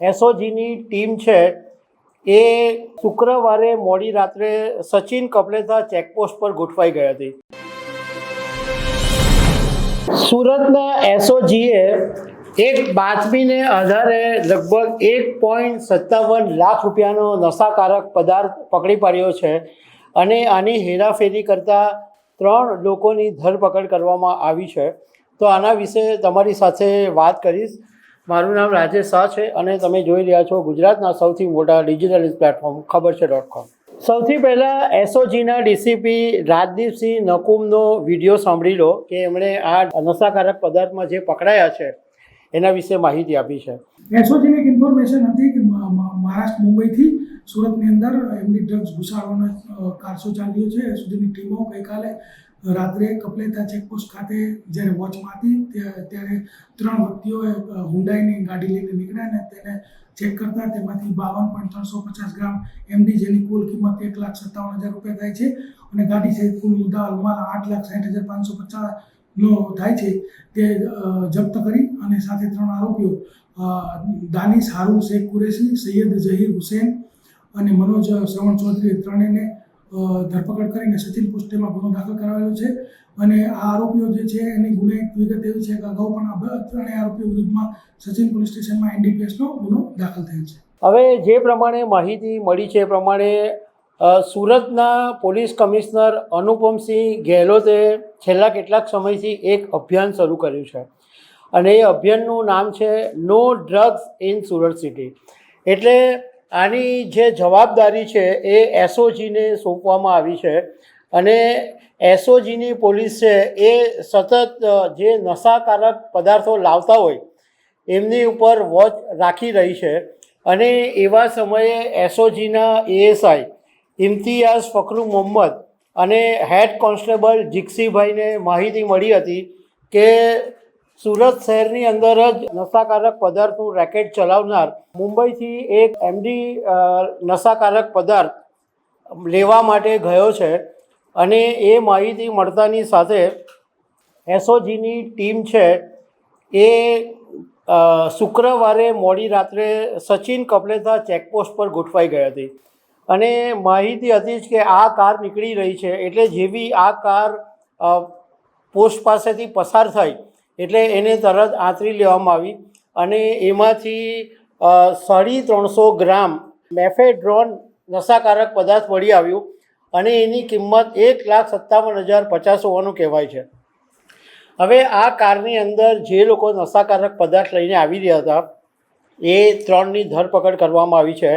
એસઓજીની team છે એ શુક્રવારે મોડી રાત્રે સચિન કપલેતા ચેકપોસ્ટ પર ગોઠવાઈ ગઈ હતી. સુરતના એસઓજીએ એક બાતમીને આધારે લગભગ 1.57 લાખ રૂપિયાનો નશાકારક પદાર્થ પકડી પાડ્યો છે અને આની હેરાફેરી કરતા 3 લોકોની ધરપકડ કરવામાં આવી છે. તો આના વિશે તમારી સાથે વાત કરીશ. મારું નામ રાજેશ શાહ છે અને તમે જોઈ રહ્યા છો ગુજરાતના સૌથી મોટા ડિજિટલ ન્યૂઝ પ્લેટફોર્મ ખબર છે.com. સૌથી પહેલાં એસઓજીના ડીસીપી રાજદીપસિંહ નકુમનો વિડીયો સાંભળી લો કે એમણે આ નશાકારક પદાર્થમાં જે પકડાયા છે એના વિશે માહિતી આપી છે. એસઓજીને એક ઇન્ફોર્મેશન હતી કે મહારાષ્ટ્ર મુંબઈથી સુરતની અંદર એમની ડ્રગ્સ ઘુસાડવાનો કારસો ચાલ્યો છે. એસઓજીની ટીમો ગઈકાલે રાત્રે કપલેતા ચેકપોસ્ટ ખાતે જ્યારે વોચમાં હતી ત્યારે 3 વ્યક્તિઓએ હુન્ડાઈની ગાડી લઈને નીકળ્યા અને તેને ચેક કરતા તેમાંથી 52.350 ગ્રામ એમડી જેની કુલ કિંમત 1,57,000 રૂપિયા થાય છે અને ગાડી સહિત કુલ મુદ્દામાલ 8,60,550 નો થાય છે તે જપ્ત કરી અને સાથે 3 આરોપીઓ દાનિશ હારૂન શેખ કુરેશી, સૈયદ ઝહીર હુસૈન અને મનોજ શ્રવણ ચૌધરી ત્રણેયને ધરપકડ કરીને સચિન પોસ્ટેમાં ગુનો દાખલ કરાવેલો છે. અને આ આરોપીઓ જે છે એની ગુનાહિત વિગત એવી છે કે અગાઉ પણ આ ત્રણેય આરોપીઓ વિરુદ્ધમાં સચિન પોલીસ સ્ટેશનમાં એનડીપીએસનો ગુનો દાખલ થયેલ છે. હવે જે પ્રમાણે માહિતી મળી છે એ પ્રમાણે સુરતના પોલીસ કમિશનર અનુપમસિંહ ગેહલોતે છેલ્લા કેટલાક સમયથી એક અભિયાન શરૂ કર્યું છે અને એ અભિયાનનું નામ છે no drugs in Surat city. એટલે આની જે જવાબદારી છે એ એસઓજીને સોંપવામાં આવી છે અને એસઓજીની પોલીસ છે એ સતત જે નશાકારક પદાર્થો લાવતા હોય એમની ઉપર વોચ રાખી રહી છે. અને એવા સમયે એસઓજીના એએસઆઈ ઇમ્તિયાઝ ફકરુ મોહમ્મદ અને હેડ કોન્સ્ટેબલ જીક્સીભાઈને માહિતી મળી હતી કે સુરત શહેરની અંદર જ નશાકારક પદાર્થનું રેકેટ ચલાવનાર મુંબઈથી એક એમડી નશાકારક પદાર્થ લેવા માટે ગયો છે. અને એ માહિતી મળતાની સાથે એસઓજીની ટીમ છે એ શુક્રવારે મોડી રાત્રે સચિન કપલેતા ચેકપોસ્ટ પર ગોઠવાઈ ગઈ હતી અને માહિતી હતી જ કે આ કાર નીકળી રહી છે. એટલે જેવી આ કાર પોસ્ટ પાસેથી પસાર થઈ એટલે એને તરત આંતરી લેવામાં આવી અને એમાંથી 350 ગ્રામ મેફેડ્રોન નશાકારક પદાર્થ મળી આવ્યું અને એની કિંમત 1,57,050 હોવાનું કહેવાય છે. હવે આ કારની અંદર જે લોકો નશાકારક પદાર્થ લઈને આવી રહ્યા હતા એ 3ની ધરપકડ કરવામાં આવી છે.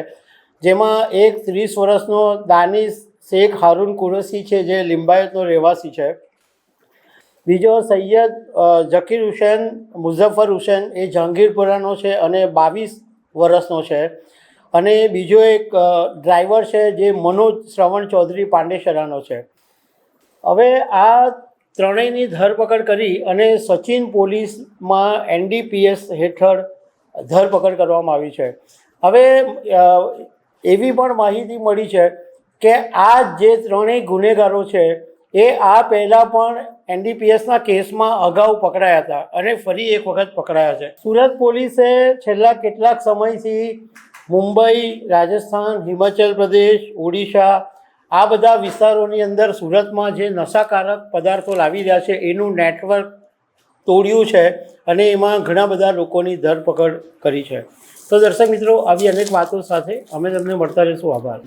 જેમાં એક 30 વર્ષનો દાનિશ શેખ હારૂન કુરેશી છે જે લિંબાયતનો રહેવાસી છે. બીજો સૈયદ ઝકીર હુસૈન મુઝફ્ફર હુસૈન એ જહાંગીરપુરાનો છે અને 22 વર્ષનો છે. અને બીજો એક ડ્રાઈવર છે જે મનોજ શ્રવણ ચૌધરી પાંડેસરાનો છે. હવે આ ત્રણેયની ધરપકડ કરી અને સચિન પોલીસમાં એનડીપીએસ હેઠળ ધરપકડ કરવામાં આવી છે. હવે એવી પણ માહિતી મળી છે કે આ જે ત્રણેય ગુનેગારો છે એ આ પહેલાં પણ એનડીપીએસના કેસમાં અગાઉ પકડાયા હતા અને ફરી એક વખત પકડાયા છે. સુરત પોલીસે છેલ્લા કેટલાક સમયથી મુંબઈ, રાજસ્થાન, હિમાચલ પ્રદેશ, ઓડિશા આ બધા વિસ્તારોની અંદર સુરતમાં જે નશાકારક પદાર્થો લાવી રહ્યા છે એનું નેટવર્ક તોડ્યું છે અને એમાં ઘણા બધા લોકોની ધરપકડ કરી છે. તો દર્શક મિત્રો, આવી અનેક વાતો સાથે અમે તમને મળતા રહીશું. આભાર.